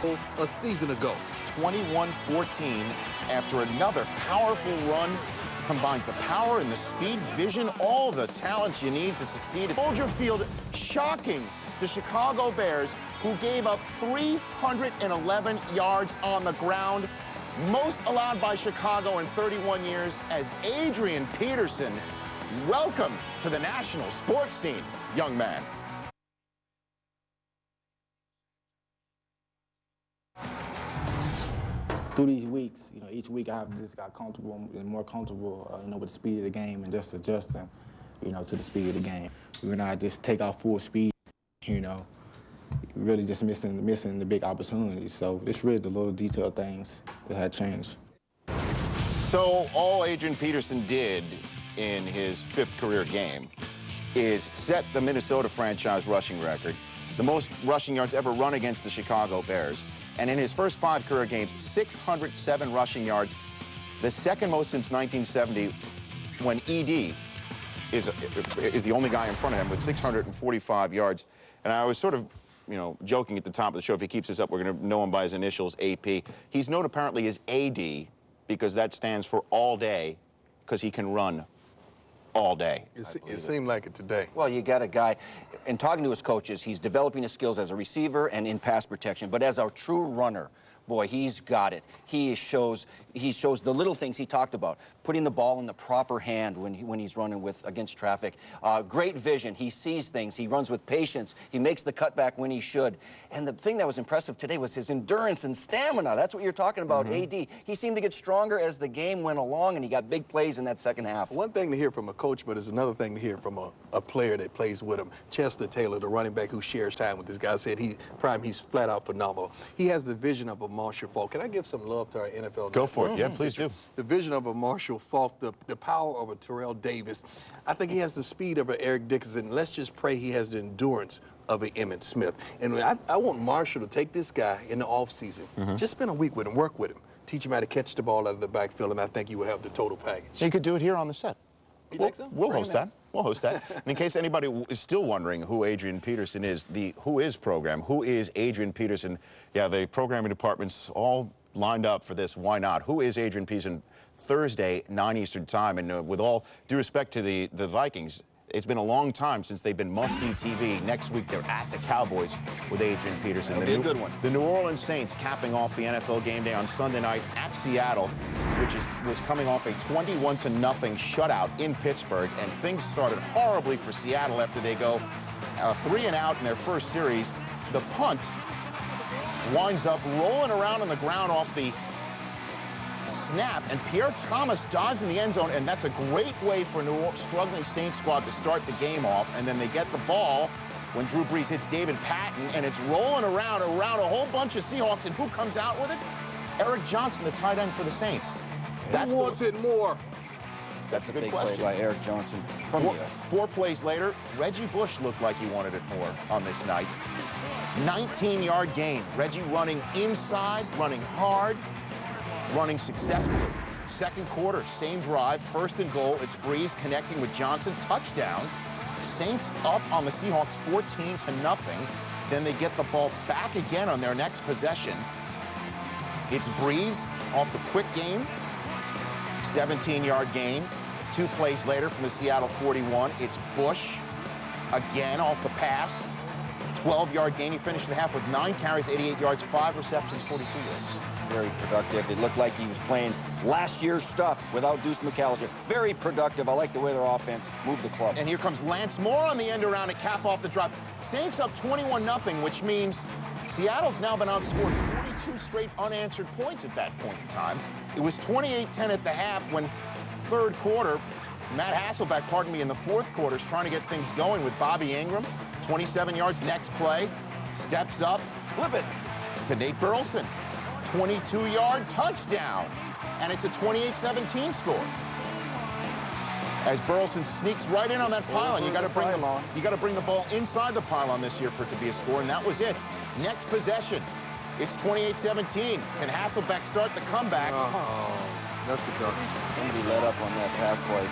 a season ago. 21-14 after another powerful run. Combines the power and the speed, vision, all the talents you need to succeed. Soldier Field shocking the Chicago Bears, who gave up 311 yards on the ground, most allowed by Chicago in 31 years, as Adrian Peterson, welcome to the national sports scene, young man. Through these weeks, each week I have just got comfortable and more comfortable, with the speed of the game and just adjusting, to the speed of the game. When I just take off full speed, really just missing the big opportunities. So it's really the little detailed things that had changed. So all Adrian Peterson did in his 5th career game is set the Minnesota franchise rushing record, the most rushing yards ever run against the Chicago Bears. And in his first 5 career games, 607 rushing yards, the second most since 1970, when ED is the only guy in front of him with 645 yards. And I was sort of, joking at the top of the show, if he keeps this up, we're going to know him by his initials, AP. He's known apparently as AD because that stands for all day, because he can run all day. It seemed like it today. Well, you got a guy, and talking to his coaches, he's developing his skills as a receiver and in pass protection, but as a true runner, boy, he's got it. He shows the little things he talked about, putting the ball in the proper hand when he's running against traffic. Great vision. He sees things. He runs with patience. He makes the cutback when he should. And the thing that was impressive today was his endurance and stamina. That's what you're talking about, AD. He seemed to get stronger as the game went along, and he got big plays in that second half. One thing to hear from a coach, but it's another thing to hear from a player that plays with him. Chester Taylor, the running back who shares time with this guy, said he's flat out phenomenal. He has the vision of a Marshall Faulk. Can I give some love to our NFL? Go for it. Yeah, please do. The vision of a Marshall Faulk, the power of a Terrell Davis. I think he has the speed of an Eric Dickerson. Let's just pray he has the endurance of an Emmitt Smith. And I want Marshall to take this guy in the offseason, just spend a week with him, work with him, teach him how to catch the ball out of the backfield, and I think he would have the total package. He could do it here on the set. You think so? We'll host that. We'll host that. And in case anybody is still wondering who Adrian Peterson is, the Who Is program, who is Adrian Peterson? Yeah, the programming department's all lined up for this. Why not? Who is Adrian Peterson? Thursday, 9 Eastern time. And with all due respect to the Vikings, it's been a long time since they've been must-see TV. Next week, they're at the Cowboys with Adrian Peterson. That'll be a good one. The New Orleans Saints capping off the NFL game day on Sunday night at Seattle, which was coming off a 21-0 shutout in Pittsburgh. And things started horribly for Seattle after they go 3-and-out in their first series. The punt winds up rolling around on the ground off the snap, and Pierre Thomas dives in the end zone, and that's a great way for a struggling Saints squad to start the game off. And then they get the ball when Drew Brees hits David Patton, and it's rolling around a whole bunch of Seahawks, and who comes out with it? Eric Johnson, the tight end for the Saints. Who wants it more? That's a good big question. Play by Eric Johnson. Four plays later, Reggie Bush looked like he wanted it more on this night. 19-yard gain. Reggie running inside, running hard, running successfully. Second quarter, same drive, 1st and goal. It's Brees connecting with Johnson, touchdown. Saints up on the Seahawks 14-0. Then they get the ball back again on their next possession. It's Brees off the quick game, 17-yard gain. 2 plays later from the Seattle 41, it's Bush again off the pass. 12-yard gain. He finished the half with 9 carries, 88 yards, 5 receptions, 42 yards. Very productive. It looked like he was playing last year's stuff without Deuce McAllister. Very productive. I like the way their offense moved the club. And here comes Lance Moore on the end around to cap off the drive. Saints up 21-0, which means Seattle's now been outscored 42 straight unanswered points at that point in time. It was 28-10 at the half when 3rd quarter, Matt Hasselbeck, in the 4th quarter, is trying to get things going with Bobby Ingram. 27 yards, next play, steps up, flip it to Nate Burleson. 22-yard touchdown, and it's a 28-17 score. As Burleson sneaks right in on that pylon, you got to bring the ball inside the pylon this year for it to be a score, and that was it. Next possession, it's 28-17. Can Hasselbeck start the comeback? That's a duck. Somebody let up on that pass play.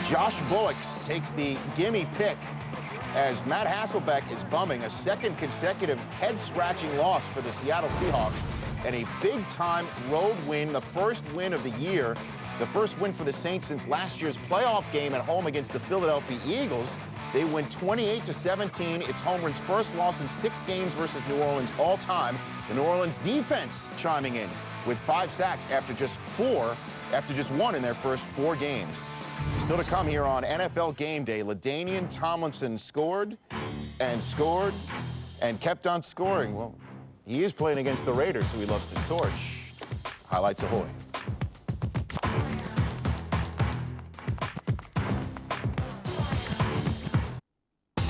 Josh Bullock takes the gimme pick as Matt Hasselbeck is bumming a second consecutive head-scratching loss for the Seattle Seahawks and a big-time road win, the first win of the year, the first win for the Saints since last year's playoff game at home against the Philadelphia Eagles. They win 28-17. It's Holmgren's first loss in 6 games versus New Orleans all time. The New Orleans defense chiming in with 5 sacks after just 1 in their first 4 games. Still to come here on NFL Game Day, LaDainian Tomlinson scored and kept on scoring. Well, he is playing against the Raiders, who he loves to torch. Highlights ahoy.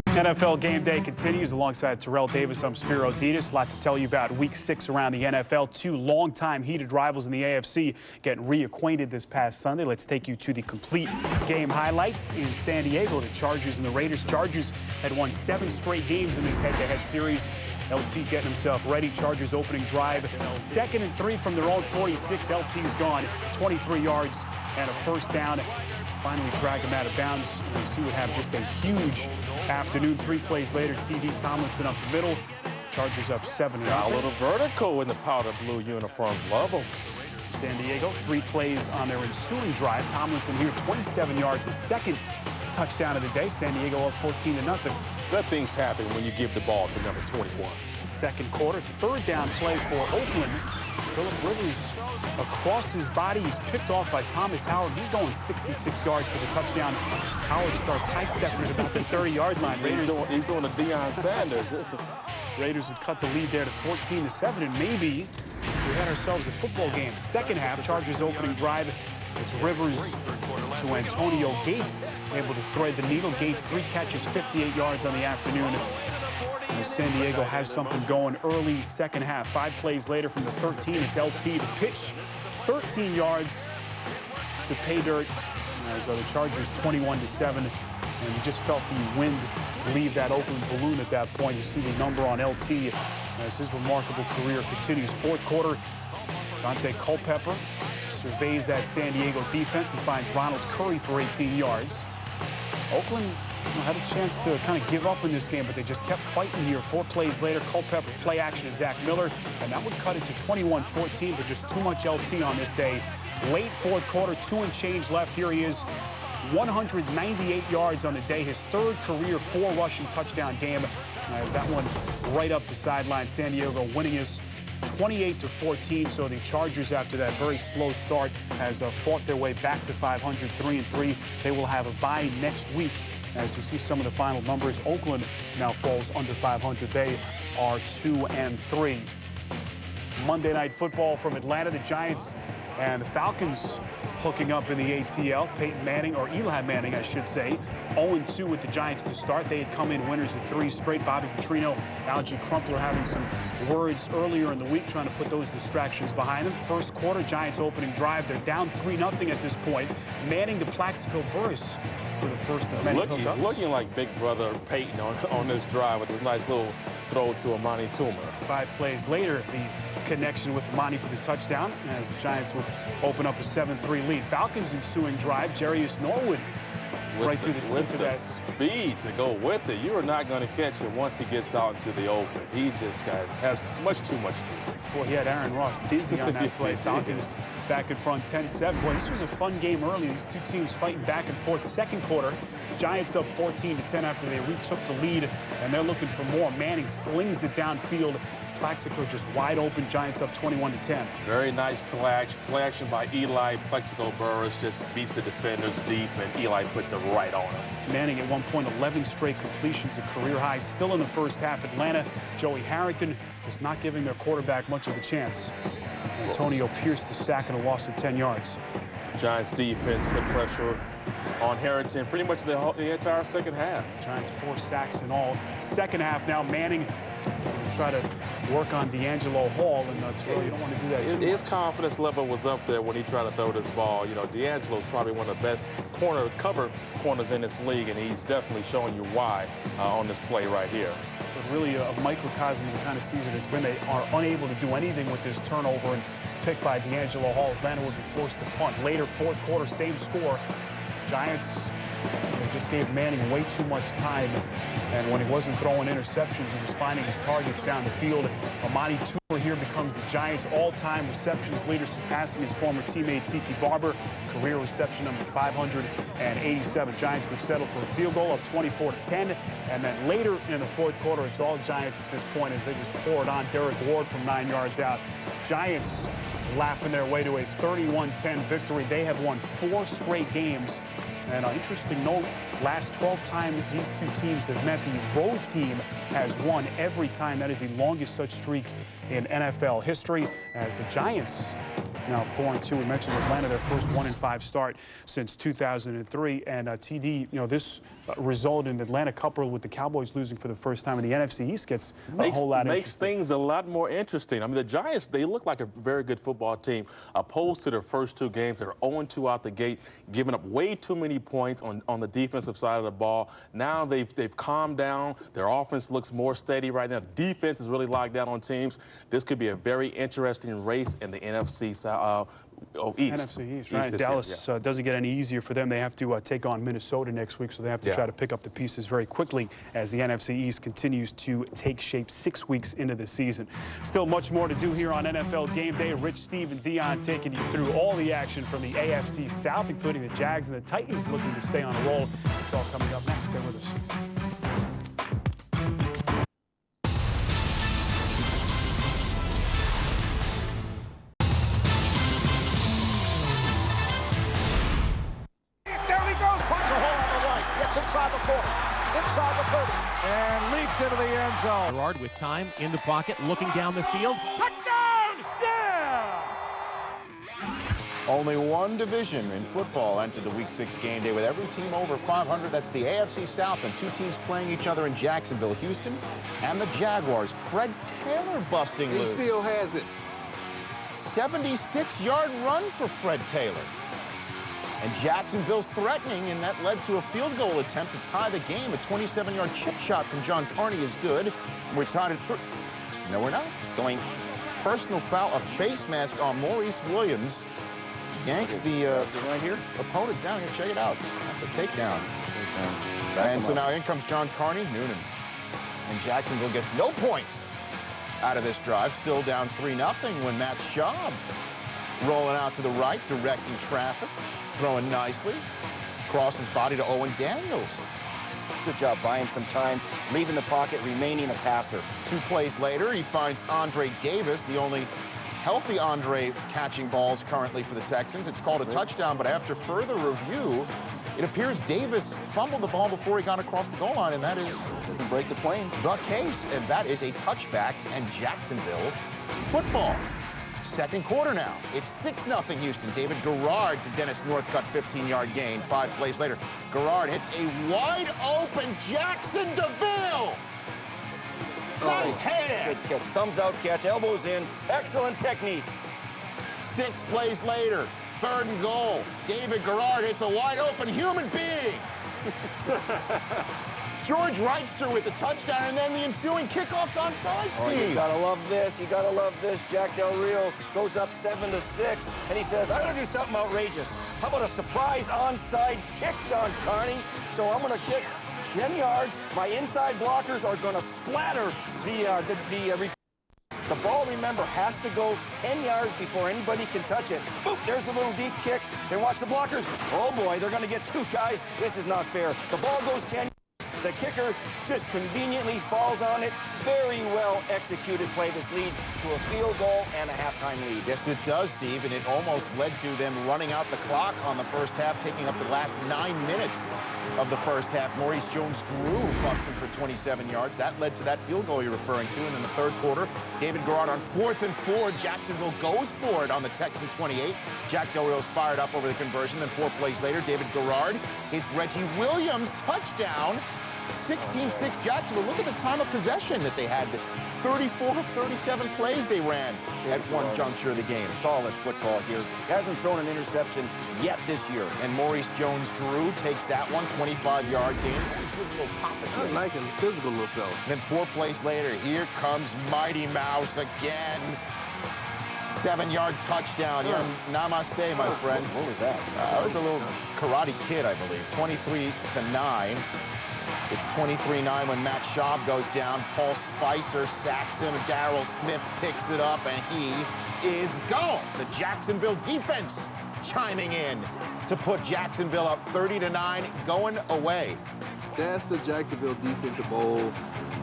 NFL Game Day continues alongside Terrell Davis. I'm Spiro Ditas. A lot to tell you about Week 6 around the NFL. 2 longtime heated rivals in the AFC getting reacquainted this past Sunday. Let's take you to the complete game highlights. In San Diego, the Chargers and the Raiders. Chargers had won 7 straight games in this head-to-head series. LT getting himself ready. Chargers opening drive. 2nd and 3 from their own 46. LT's gone 23 yards and a first down. Finally drag him out of bounds. As he would have just a huge afternoon. 3 plays later, TD Tomlinson up the middle. Chargers up 7-0. A little vertical in the powder blue uniform. Love them. San Diego, 3 plays on their ensuing drive. Tomlinson here, 27 yards, his 2nd touchdown of the day. San Diego up 14-0. Good things happen when you give the ball to number 21. Second quarter, 3rd down play for Oakland. Phillip Rivers across his body. He's picked off by Thomas Howard. He's going 66 yards for the touchdown. Howard starts high-stepping at about the 30-yard line. He's doing a Deion Sanders. Raiders would cut the lead there to 14-7, and maybe we had ourselves a football game. Second half, Chargers opening drive. It's Rivers to Antonio Gates, able to thread the needle. Gates, 3 catches, 58 yards on the afternoon. San Diego has something going early second half. 5 plays later from the 13, it's LT to pitch 13 yards to pay dirt. As the Chargers 21-7, and you just felt the wind leave that Oakland balloon at that point. You see the number on LT as his remarkable career continues. 4th quarter, Dante Culpepper surveys that San Diego defense and finds Ronald Curry for 18 yards. Oakland had a chance to kind of give up in this game, but they just kept fighting here. 4 plays later, Culpepper play action to Zach Miller, and that would cut it to 21-14, but just too much LT on this day. Late 4th quarter, 2 and change left. Here he is, 198 yards on the day, his 3rd career 4 rushing touchdown game. As that one right up the sideline. San Diego winning is 28-14, so the Chargers, after that very slow start, has fought their way back to 500, 3-3. They will have a bye next week. As you see some of the final numbers, Oakland now falls under 500. They are 2-3. Monday Night Football from Atlanta, the Giants and the Falcons hooking up in the ATL. Peyton Manning, or Eli Manning, I should say, 0-2 with the Giants to start. They had come in winners of 3 straight. Bobby Petrino, Algie Crumpler having some words earlier in the week, trying to put those distractions behind them. 1st quarter, Giants opening drive. They're down 3-0 at this point. Manning to Plaxico Burress for the first of many hookups. He's looking like big brother Peyton on this drive with this nice little throw to Amani Toomer. 5 plays later, the connection with Amani for the touchdown, as the Giants would open up a 7-3 lead. Falcons ensuing drive, Jarius Norwood right through the teeth of that. Speed to go with it. You are not going to catch him once he gets out into the open. He just has much too much speed. Boy, he had Aaron Ross dizzy on that play. Falcons back in front 10-7. Boy, this was a fun game early. These 2 teams fighting back and forth. 2nd quarter, Giants up 14-10 after they retook the lead, and they're looking for more. Manning slings it downfield. Plaxico just wide open. Giants up 21-10. Very nice play action by Eli. Plaxico Burress just beats the defenders deep, and Eli puts it right on him. Manning at one point 11 straight completions, a career high. Still in the first half, Atlanta, Joey Harrington just not giving their quarterback much of a chance. Antonio Pierce the sack and a loss of 10 yards. Giants defense put pressure on Harrington pretty much the entire second half. Giants 4 sacks in all. Second half now, Manning will try to work on D'Angelo Hall, and Terrell, you don't want to do that too much. His confidence level was up there when he tried to throw this ball. You know, D'Angelo's probably one of the best cover corners in this league, and he's definitely showing you why on this play right here. But really a microcosm of the kind of season it's been. They are unable to do anything with this turnover and pick by D'Angelo Hall. Atlanta would be forced to punt. Later, 4th quarter, same score. Giants, they just gave Manning way too much time, and when he wasn't throwing interceptions, he was finding his targets down the field. Amani Toomer here becomes the Giants' all-time receptions leader, surpassing his former teammate Tiki Barber. Career reception number 587. Giants would settle for a field goal of 24-10, and then later in the fourth quarter, it's all Giants at this point as they just pour it on. Derek Ward from 9 yards out. Giants laughing their way to a 31-10 victory. They have won 4 straight games. And an interesting note, last 12 times these two teams have met, the road team has won every time. That is the longest such streak in NFL history, as the Giants now 4-2. We mentioned Atlanta, their first 1-5 start since 2003. And TD, you know, this result in Atlanta, coupled with the Cowboys losing for the first time in the NFC East, gets a whole lot makes things a lot more interesting. I mean, the Giants, they look like a very good football team, opposed to their first 2 games. They're 0-2 out the gate, giving up way too many points on the defensive side of the ball. Now they've calmed down. Their offense looks more steady right now. Defense is really locked down on teams. This could be a very interesting race in the NFC East. NFC East, right? Dallas doesn't get any easier for them. They have to take on Minnesota next week, so they have to try to pick up the pieces very quickly as the NFC East continues to take shape 6 weeks into the season. Still much more to do here on NFL Game Day. Rich, Steve, and Dion taking you through all the action from the AFC South, including the Jags and the Titans looking to stay on a roll. It's all coming up next. Stay with us. Inside the 40, inside the 30, and leaps into the end zone. Gerard with time in the pocket, looking down the field. Touchdown! Yeah! Only one division in football entered the Week 6 game day with every team over 500. That's the AFC South, and 2 teams playing each other in Jacksonville, Houston, and the Jaguars. Fred Taylor busting loose. He still has it. 76-yard run for Fred Taylor. And Jacksonville's threatening, and that led to a field goal attempt to tie the game. A 27-yard chip shot from John Carney is good. We're tied at 3. No, we're not. Going Personal foul, a face mask on Moreeeee Williams. Yanks the right here. Opponent down here. Check it out. That's a takedown. And so now in comes John Carney, Noonan. And Jacksonville gets no points out of this drive. Still down 3-0 when Matt Schaub rolling out to the right, directing traffic. Throwing nicely. Crosses body to Owen Daniels. Good job buying some time, leaving the pocket, remaining a passer. 2 plays later, he finds Andre Davis, the only healthy Andre catching balls currently for the Texans. It's called a touchdown, but after further review, it appears Davis fumbled the ball before he got across the goal line, and that is Doesn't break the plane. the case. And that is a touchback and Jacksonville football. Second quarter now. It's 6-0 Houston. David Garrard to Dennis Northcutt, 15-yard gain. 5 plays later, Garrard hits a wide-open Jackson DeVille. Nice hand. Good catch. Thumbs out catch. Elbows in. Excellent technique. 6 plays later, 3rd and goal. David Garrard hits a wide-open human beings. George Wrightster with the touchdown, and then the ensuing kickoff's onside, Steve. Oh, you gotta love this. You gotta love this. Jack Del Rio goes up 7-6, and he says, "I'm gonna do something outrageous. How about a surprise onside kick, John Carney? So I'm gonna kick 10 yards. My inside blockers are gonna splatter the ball, remember, has to go 10 yards before anybody can touch it. Boop, there's the little deep kick. Then watch the blockers. Oh boy, they're gonna get 2 guys. This is not fair. The ball goes 10 yards. The kicker just conveniently falls on it. Very well executed play. This leads to a field goal and a halftime lead. Yes, it does, Steve, and it almost led to them running out the clock on the first half, taking up the last 9 minutes of the first half. Maurice Jones-Drew busting for 27 yards. That led to that field goal you're referring to. And in the 3rd quarter, David Garrard on 4th and 4. Jacksonville goes for it on the Texan 28. Jack Del Rio's fired up over the conversion. Then 4 plays later, David Garrard hits Reggie Williams, touchdown. 16-6 Jacksonville. Look at the time of possession that they had. 34 of 37 plays they ran at one juncture of the game. Solid football here. Hasn't thrown an interception yet this year. And Maurice Jones-Drew takes that one, 25-yard gain. He's gives a little pop at I like a physical little fella. Then 4 plays later, here comes Mighty Mouse again. 7-yard touchdown. Young namaste, my friend. What was that? That was a little Karate Kid, I believe. 23-9. It's 23-9 when Matt Schaub goes down. Paul Spicer sacks him. Darryl Smith picks it up, and he is gone. The Jacksonville defense chiming in to put Jacksonville up 30-9, going away. That's the Jacksonville defensive bowl,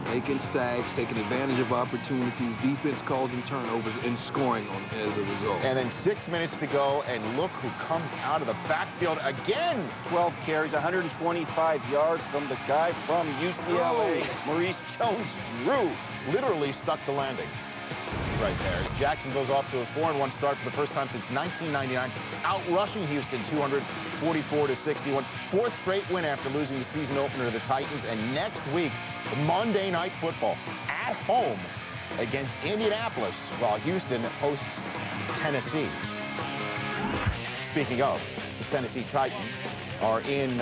making sacks, taking advantage of opportunities, defense causing turnovers, and scoring on as a result. And then 6 minutes to go, and look who comes out of the backfield again. 12 carries, 125 yards from the guy from UCLA, Maurice Jones-Drew. Literally stuck the landing right there. Jacksonville's off to a 4-1 start for the first time since 1999, out-rushing Houston 244-61. Fourth straight win after losing the season opener to the Titans. And next week, Monday Night Football at home against Indianapolis, while Houston hosts Tennessee. Speaking of, the Tennessee Titans are in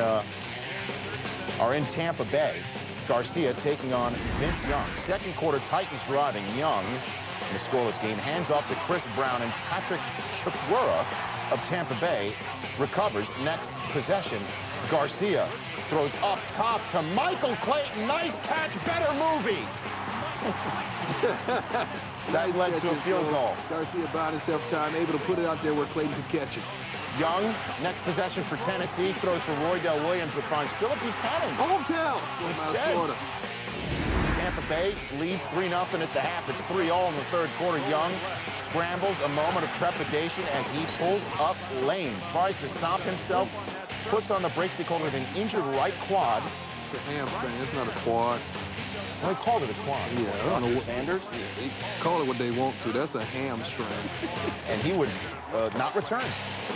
Tampa Bay. Garcia taking on Vince Young. Second quarter, Titans driving. Young, in the scoreless game, hands off to Chris Brown, and Patrick Chukwura of Tampa Bay recovers. Next possession, Garcia throws up top to Michael Clayton. Nice catch, better movie. That led to a field goal. Garcia buying himself time, able to put it out there where Clayton could catch it. Young, next possession for Tennessee, throws for Roydell Williams, but finds Philip Buchanan. Hometown. Instead, Florida. Tampa Bay leads 3-0 at the half. It's 3-all in the third quarter. Young scrambles, a moment of trepidation as he pulls up lane, tries to stop himself, puts on the brakes. They called it an injured right quad. It's a hamstring. It's not a quad. Well, they called it a quad. Yeah, I don't know what. Sanders? Yeah, they call it what they want to. That's a hamstring. And he would not return.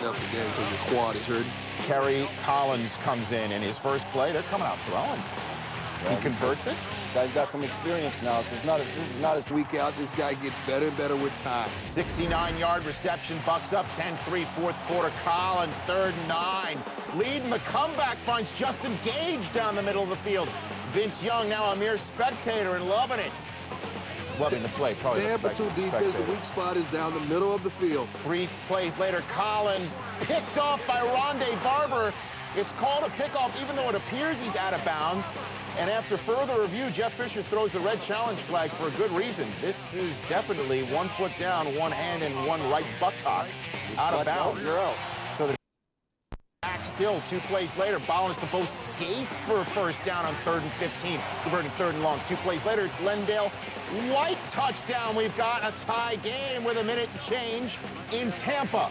That's the game because your quad is hurt. Kerry Collins comes in his first play. They're coming out throwing. He converts it. This guy's got some experience now. This is not his Week out, this guy gets better and better with time. 69-yard reception, Bucks up 10-3, fourth quarter. Collins, 3rd and 9. Leading the comeback finds Justin Gage down the middle of the field. Vince Young now a mere spectator and loving it. Loving the play, probably. Tampa 2 defense, the weak spot is down the middle of the field. 3 plays later, Collins picked off by Rondé Barber. It's called a pickoff, even though it appears he's out of bounds. And after further review, Jeff Fisher throws the red challenge flag for a good reason. This is definitely 1 foot down, 1 hand, and 1 right buttock out of bounds. You're out. So the back still 2 plays later. Ballins to both Scaife for a first down on 3rd and 15, converting 3rd and longs. 2 plays later, it's Lendale White touchdown. We've got a tie game with a minute and change in Tampa.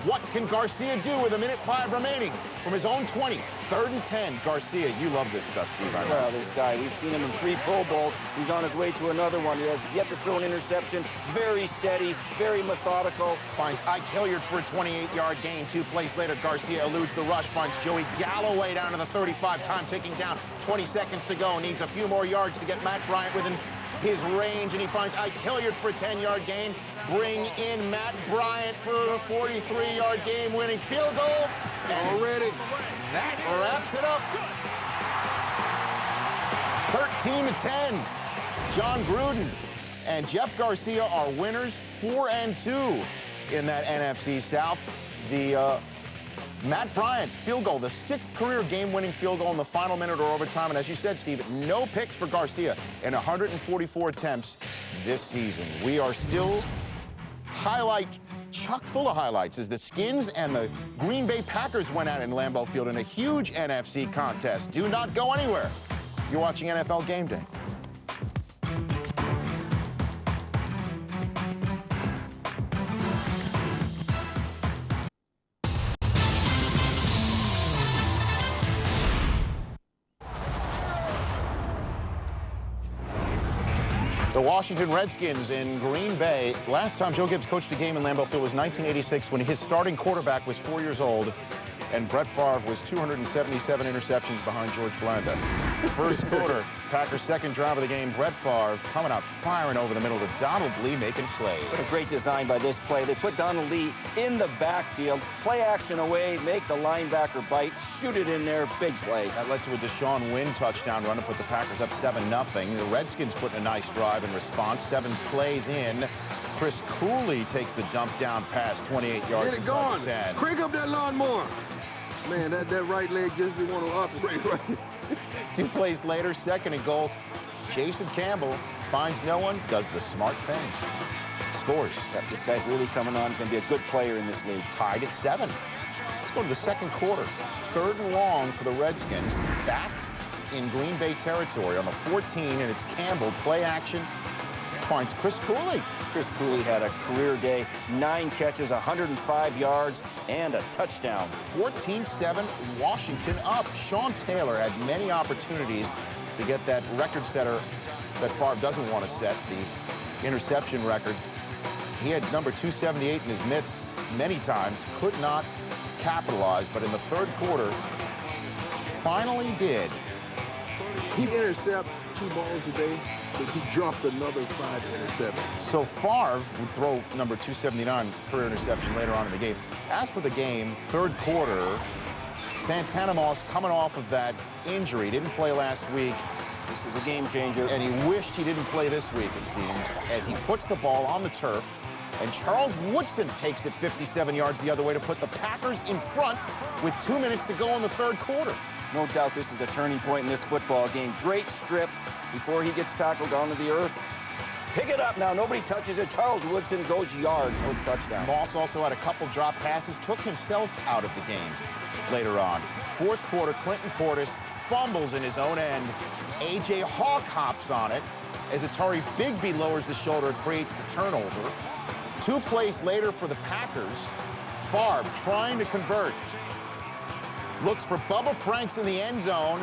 What can Garcia do with 1:05 remaining from his own 20? 3rd and 10. Garcia, you love this stuff, Steve. I know. Well, this guy, we've seen him in 3 Pro Bowls. He's on his way to another one. He has yet to throw an interception. Very steady, very methodical. Finds Ike Hilliard for a 28-yard gain. 2 plays later, Garcia eludes the rush. Finds Joey Galloway down to the 35. Time ticking down. 20 seconds to go. Needs a few more yards to get Matt Bryant within his range, and he finds Ike Hilliard for a 10-yard gain. Bring in Matt Bryant for a 43-yard game-winning field goal. Already. That wraps it up. 13-10. John Gruden and Jeff Garcia are winners, 4-2 in that NFC South. The Matt Bryant field goal, the 6th career game-winning field goal in the final minute or overtime. And as you said, Steve, no picks for Garcia in 144 attempts this season. We are still chock full of highlights as the Skins and the Green Bay Packers went out in Lambeau Field in a huge NFC contest. Do not go anywhere. You're watching NFL Game Day. The Washington Redskins in Green Bay. Last time Joe Gibbs coached a game in Lambeau Field was 1986 when his starting quarterback was 4 years old and Brett Favre was 277 interceptions behind George Blanda. First quarter, Packers' second drive of the game, Brett Favre coming out firing over the middle to Donald Lee making plays. What a great design by this play. They put Donald Lee in the backfield, play action away, make the linebacker bite, shoot it in there, big play. That led to a Deshaun Wynn touchdown run to put the Packers up 7-0. The Redskins put in a nice drive in response. 7 plays in. Chris Cooley takes the dump down pass, 28 yards. Get it going. 10. Crank up that lawnmower. Man, that right leg just didn't want to operate right. 2 plays later, 2nd and goal. Jason Campbell finds no one, does the smart thing. Scores. This guy's really coming on. He's going to be a good player in this league. Tied at 7. Let's go to the 2nd quarter. 3rd and long for the Redskins. Back in Green Bay territory on the 14, and it's Campbell. Play action. Finds Chris Cooley. Chris Cooley had a career day. 9 catches, 105 yards, and a touchdown. 14-7, Washington up. Sean Taylor had many opportunities to get that record setter that Favre doesn't want to set, the interception record. He had number 278 in his mitts many times, could not capitalize, but in the 3rd quarter, finally did. He intercepted 2 balls a day, but he dropped another 5 interceptions. So Favre would throw number 279 career interception later on in the game. As for the game, 3rd quarter, Santana Moss coming off of that injury, didn't play last week. This is a game changer. And he wished he didn't play this week, it seems, as he puts the ball on the turf. And Charles Woodson takes it 57 yards the other way to put the Packers in front with 2 minutes to go in the 3rd quarter. No doubt this is the turning point in this football game. Great strip before he gets tackled down to the earth. Pick it up now. Nobody touches it. Charles Woodson goes yard for the touchdown. Moss also had a couple drop passes, took himself out of the game later on. 4th quarter, Clinton Portis fumbles in his own end. A.J. Hawk hops on it as Atari Bigby lowers the shoulder and creates the turnover. 2 plays later for the Packers, Favre trying to convert. Looks for Bubba Franks in the end zone.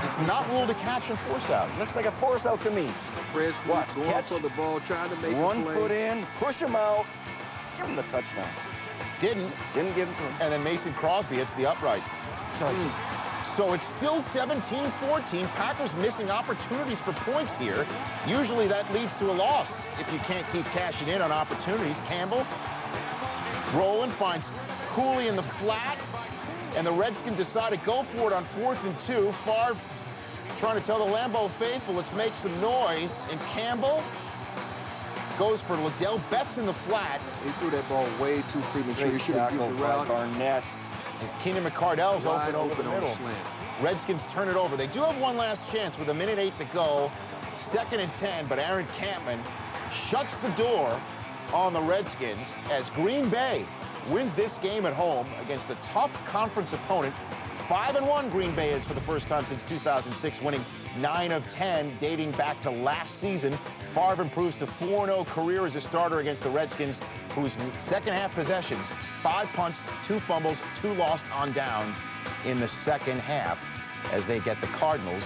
It's not ruled a catch and force out. Looks like a force out to me. Fred Watch, Smoot going catch, for the ball, trying to make one a play. foot in, push him out, give him the touchdown. Didn't give him to him. And then Mason Crosby hits the upright. So it's still 17-14. Packers missing opportunities for points here. Usually that leads to a loss if you can't keep cashing in on opportunities. Campbell, Rowland finds Cooley in the flat, and the Redskins decide to go for it on 4th and 2. Favre trying to tell the Lambeau faithful, let's make some noise, and Campbell goes for Liddell Betts in the flat. He threw that ball way too premature. He should have given the route. Barnett. As Keenan McCardell's Wide open over the middle. slant. Redskins turn it over. They do have one last chance with 1:08 to go. 2nd and 10, but Aaron Campman shuts the door on the Redskins as Green Bay wins this game at home against a tough conference opponent. 5-1 Green Bay is for the first time since 2006, winning 9 of 10 dating back to last season. Favre improves to 4-0 career as a starter against the Redskins, whose 2nd half possessions, 5 punts, 2 fumbles, 2 lost on downs in the 2nd half as they get the Cardinals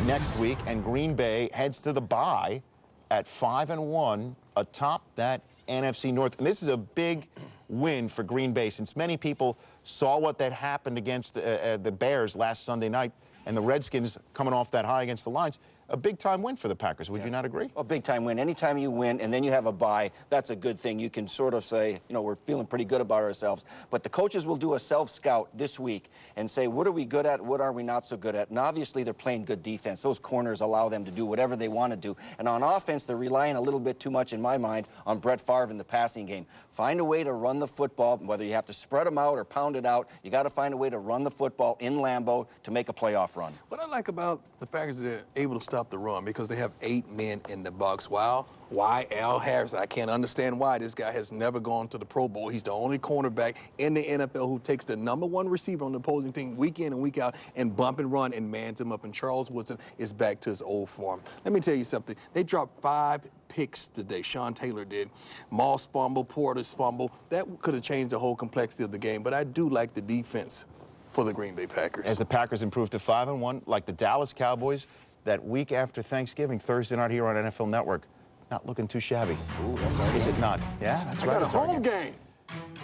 next week, and Green Bay heads to the bye at 5-1 atop that NFC North. And this is a big win for Green Bay, since many people saw what that happened against the Bears last Sunday night, and the Redskins coming off that high against the Lions. A big-time win for the Packers. Would you not agree? A big-time win. Anytime you win and then you have a bye, that's a good thing. You can sort of say, you know, we're feeling pretty good about ourselves. But the coaches will do a self-scout this week and say, what are we good at? What are we not so good at? And obviously, they're playing good defense. Those corners allow them to do whatever they want to do. And on offense, they're relying a little bit too much, in my mind, on Brett Favre in the passing game. Find a way to run the football, whether you have to spread them out or pound it out. You got to find a way to run the football in Lambeau to make a playoff run. What I like about the Packers is they're able to stop the run because they have 8 men in the box. Wow. Why Al Harrison? I can't understand why this guy has never gone to the Pro Bowl. He's the only cornerback in the NFL who takes the #1 receiver on the opposing team week in and week out and bump and run and mans him up. And Charles Woodson is back to his old form. Let me tell you something. They dropped 5 picks today. Sean Taylor did. Moss fumble, Portis fumble. That could have changed the whole complexity of the game. But I do like the defense for the Green Bay Packers. As the Packers improve to 5-1, like the Dallas Cowboys, that week after Thanksgiving, Thursday night here on NFL Network. Not looking too shabby. Ooh, that's right. Is it not? Yeah, that's right. I got a home game.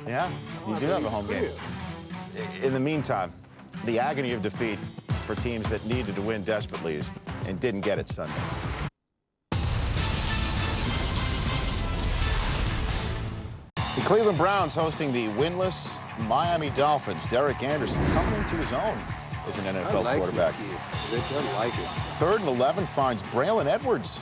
Yeah, you do have a home game. In the meantime, the agony of defeat for teams that needed to win desperately and didn't get it Sunday. The Cleveland Browns hosting the winless Miami Dolphins. Derek Anderson coming into his own as an NFL quarterback. I like it. 3rd and 11 finds Braylon Edwards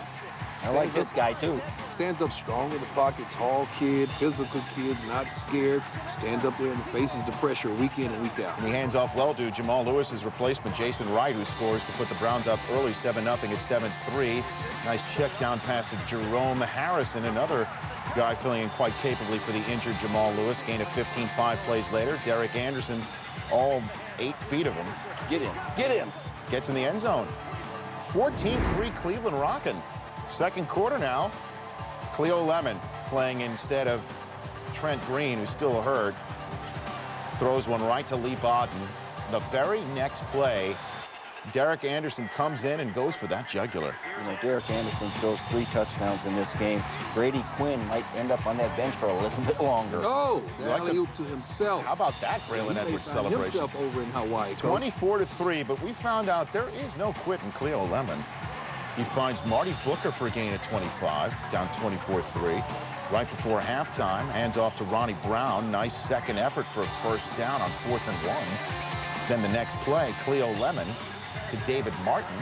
I like this guy, too. Stands up strong in the pocket, tall kid, physical kid, not scared. Stands up there and faces the pressure week in and week out. And he hands off well to Jamal Lewis's replacement, Jason Wright, who scores to put the Browns up early 7-0 at 7-3. Nice check down pass to Jerome Harrison, another guy filling in quite capably for the injured Jamal Lewis. Gain of 15, 5 plays later. Derek Anderson, all 8 feet of him. Get in. Get in. Gets in the end zone. 14-3 Cleveland rocking. Second quarter now. Cleo Lemon playing instead of Trent Green, who's still hurt. Throws one right to Lee Bodden. The very next play, Derek Anderson comes in and goes for that jugular. You know, Derek Anderson throws 3 touchdowns in this game. Brady Quinn might end up on that bench for a little bit longer. Oh, the alley-oop to himself. How about that Braylon Edwards celebration? Himself over in Hawaii. 24-3, but we found out there is no quit in Cleo Lemon. He finds Marty Booker for a gain of 25, down 24-3. Right before halftime, hands off to Ronnie Brown. Nice second effort for a first down on 4th and 1. Then the next play, Cleo Lemon to David Martin.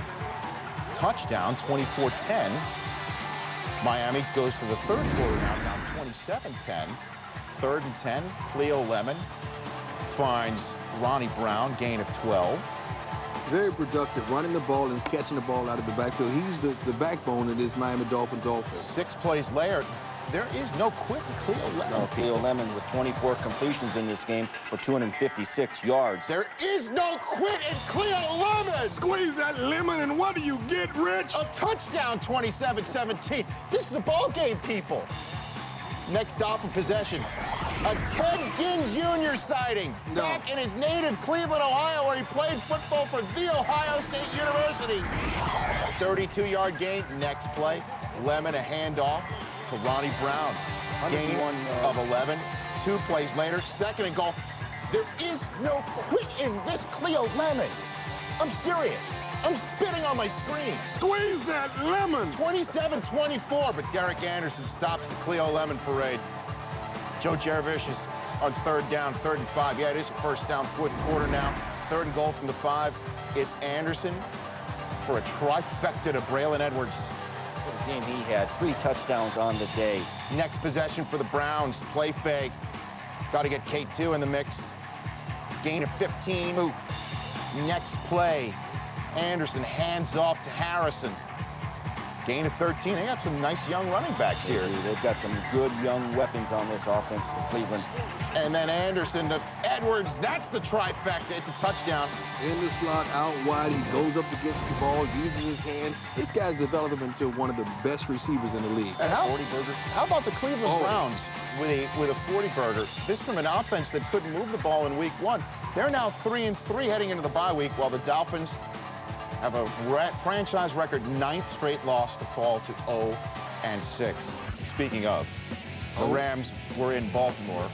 Touchdown, 24-10. Miami goes to the third quarter now, down 27-10. 3rd and 10, Cleo Lemon finds Ronnie Brown, gain of 12. Very productive, running the ball and catching the ball out of the backfield. He's the backbone of this Miami Dolphins offense. 6 plays later, there is no quit in Cleo Lemon. No, Cleo Lemon with 24 completions in this game for 256 yards. There is no quit in Cleo Lemon. Squeeze that lemon, and what do you get, Rich? A touchdown, 27-17. This is a ball game, people. Next Dolphin possession, a Ted Ginn Jr. sighting. No. Back in his native Cleveland, Ohio, where he played football for The Ohio State University. 32-yard gain. Next play, Lemon a handoff to Ronnie Brown. Gain of 11. 2 plays later, 2nd and goal. There is no quit in this Cleo Lemon. I'm serious. I'm spitting on my screen. Squeeze that lemon. 27-24, but Derek Anderson stops the Cleo Lemon parade. Joe Jaravish is on 3rd down, 3rd and 5. Yeah, it is a first down, 4th quarter now. 3rd and goal from the 5. It's Anderson for a trifecta to Braylon Edwards. What a game he had. 3 touchdowns on the day. Next possession for the Browns. Play fake. Got to get K2 in the mix. Gain of 15. Ooh. Next play. Anderson hands off to Harrison. Gain of 13. They got some nice young running backs here. They've got some good young weapons on this offense for Cleveland. And then Anderson to Edwards. That's the trifecta. It's a touchdown. In the slot, out wide, he goes up to get the ball, uses his hand. This guy's developed into one of the best receivers in the league. And how about the Cleveland Browns with a 40-burger? This from an offense that couldn't move the ball in week 1. They're now 3-3 heading into the bye week, while the Dolphins have a franchise record 9th straight loss to fall to 0-6. Speaking of, the Rams were in Baltimore.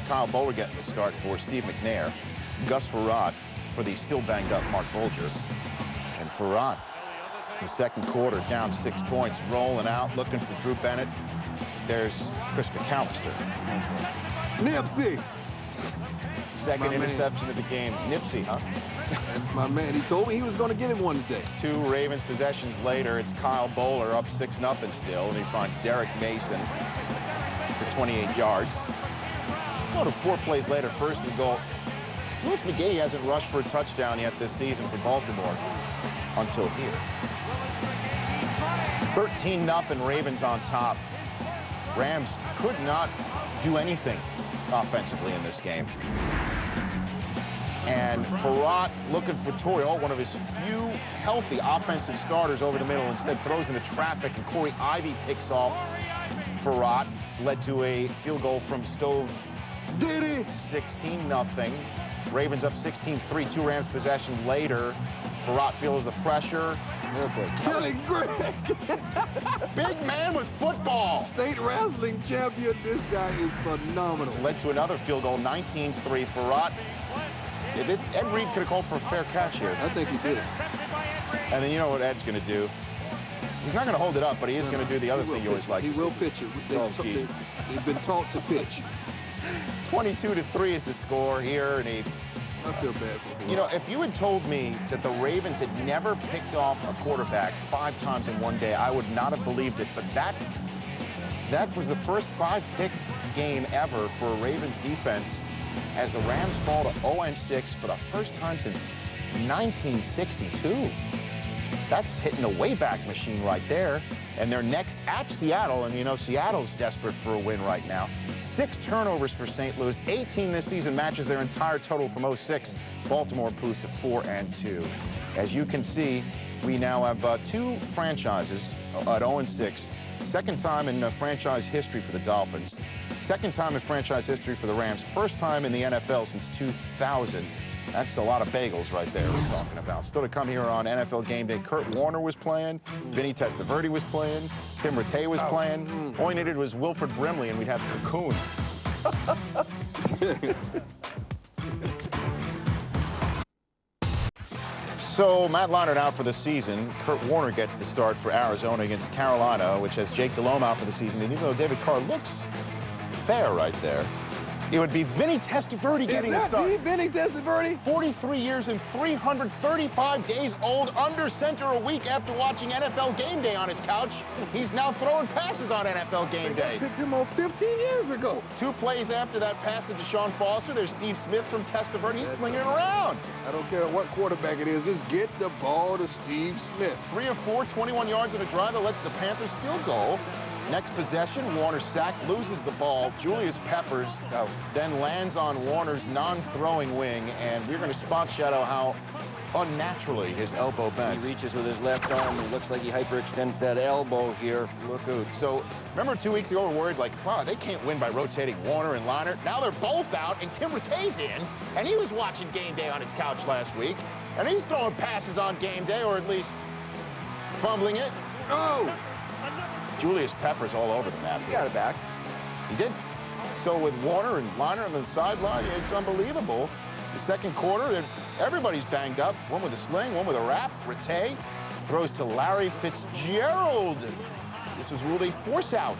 Kyle Bowler getting the start for Steve McNair. Gus Farad for the still banged up Mark Bolger. And Farad, in the second quarter, down 6 points, rolling out, looking for Drew Bennett. There's Chris McAllister. Nipsey. Second interception of the game. Nipsey, huh? That's my man. He told me he was going to get him one today. 2 Ravens possessions later, it's Kyle Bowler up 6-0 still, and he finds Derek Mason for 28 yards. Go to 4 plays later, 1st and goal. Louis McGahee hasn't rushed for a touchdown yet this season for Baltimore until here. 13-0 Ravens on top. Rams could not do anything offensively in this game. And Farad looking for Toriel, one of his few healthy offensive starters over the middle, instead throws into traffic, and Corey Ivy picks off Farad. Led to a field goal from Stove. Did he? 16-0. Ravens up 16-3, 2 Rams possession later. Farad feels the pressure. Kelly Gregg. Big man with football. State wrestling champion. This guy is phenomenal. Led to another field goal, 19-3. Farad. Ed Reed could have called for a fair catch here. I think he did. And then you know what Ed's going to do? He's not going to hold it up, but he is going to do the other thing you always like to see. He will pitch it. They've been taught to pitch. 22-3 is the score here, and he I feel bad for him. You know, if you had told me that the Ravens had never picked off a quarterback 5 times in one day, I would not have believed it. But that was the first 5-pick game ever for a Ravens defense as the Rams fall to 0-6 for the first time since 1962. That's hitting the Wayback Machine right there. And they're next at Seattle, and you know Seattle's desperate for a win right now. 6 turnovers for St. Louis, 18 this season, matches their entire total from 06. Baltimore improves to 4-2. As you can see, we now have 2 franchises at 0-6. Second time in franchise history for the Dolphins. Second time in franchise history for the Rams. First time in the NFL since 2000. That's a lot of bagels right there we're talking about. Still to come here on NFL Game Day, Kurt Warner was playing, Vinny Testaverde was playing, Tim Rattay was playing. All he needed was Wilford Brimley and we'd have Cocoon. So Matt Leinart out for the season. Kurt Warner gets the start for Arizona against Carolina, which has Jake Delhomme out for the season. And even though David Carr looks fair right there, it would be Vinny Testaverde getting the start. Vinny Testaverde? 43 years and 335 days old, under center a week after watching NFL Game Day on his couch. He's now throwing passes on NFL Game Day. Picked him up 15 years ago. 2 plays after that pass to Deshaun Foster, there's Steve Smith from Testaverde. He's slinging it around. I don't care what quarterback it is, just get the ball to Steve Smith. 3 of 4, 21 yards in a drive that led to the Panthers' field goal. Next possession, Warner sacked, loses the ball. Julius Peppers then lands on Warner's non-throwing wing, and we're going to spot shadow how unnaturally his elbow bends. He reaches with his left arm. It looks like he hyperextends that elbow here. Look out. So, remember 2 weeks ago we were worried, like, wow, they can't win by rotating Warner and Leinart. Now they're both out, and Tim Rattay's in, and he was watching Game Day on his couch last week, and he's throwing passes on Game Day, or at least fumbling it. Oh! Julius Peppers all over the map. He got it back. He did. So with Warner and Leinart on the sideline, it's unbelievable. The second quarter, everybody's banged up. One with a sling, one with a wrap. Rattay throws to Larry Fitzgerald. This was ruled a force out.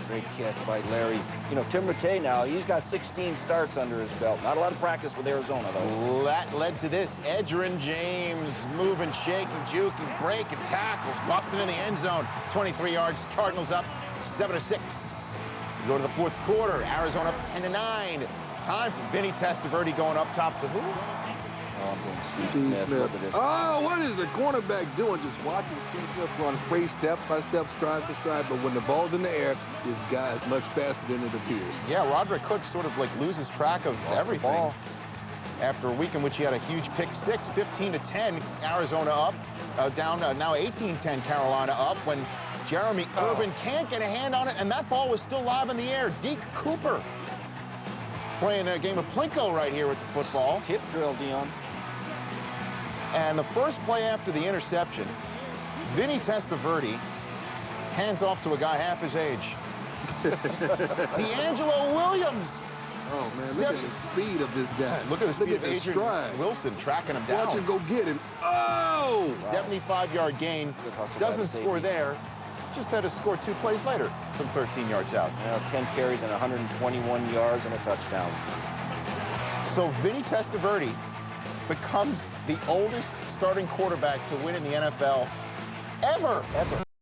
Great catch by Larry. You know, Tim Rattay now, he's got 16 starts under his belt. Not a lot of practice with Arizona, though. That led to this. Edgerrin James moving, shaking, juking, breaking tackles, busting in the end zone. 23 yards, Cardinals up 7-6. We go to the fourth quarter. Arizona up 10-9. Time for Vinny Testaverde going up top to who? Oh, I'm going to Steve Smith. Look at this. Oh, what is the cornerback doing? Just watching Steve Smith run play step by step, stride for stride, but when the ball's in the air, this guy is much faster than it appears. Yeah, Roderick Cook sort of like loses track of everything. After a week in which he had a huge pick six, 15-10, Arizona up, down now 18-10, Carolina up, when Jeremy Urban can't get a hand on it, and that ball was still live in the air. Deke Cooper playing a game of Plinko right here with the football. Tip drill, Dion. And the first play after the interception, Vinny Testaverde hands off to a guy half his age. D'Angelo Williams. Oh, man, look at the speed of this guy. Look at the speed of Adrian stride. Wilson tracking him down. Watch him go get him. Oh! Wow. 75-yard gain. Doesn't score there. Just had to score 2 plays later from 13 yards out. Now 10 carries and 121 yards and a touchdown. So Vinny Testaverde becomes the oldest starting quarterback to win in the NFL ever.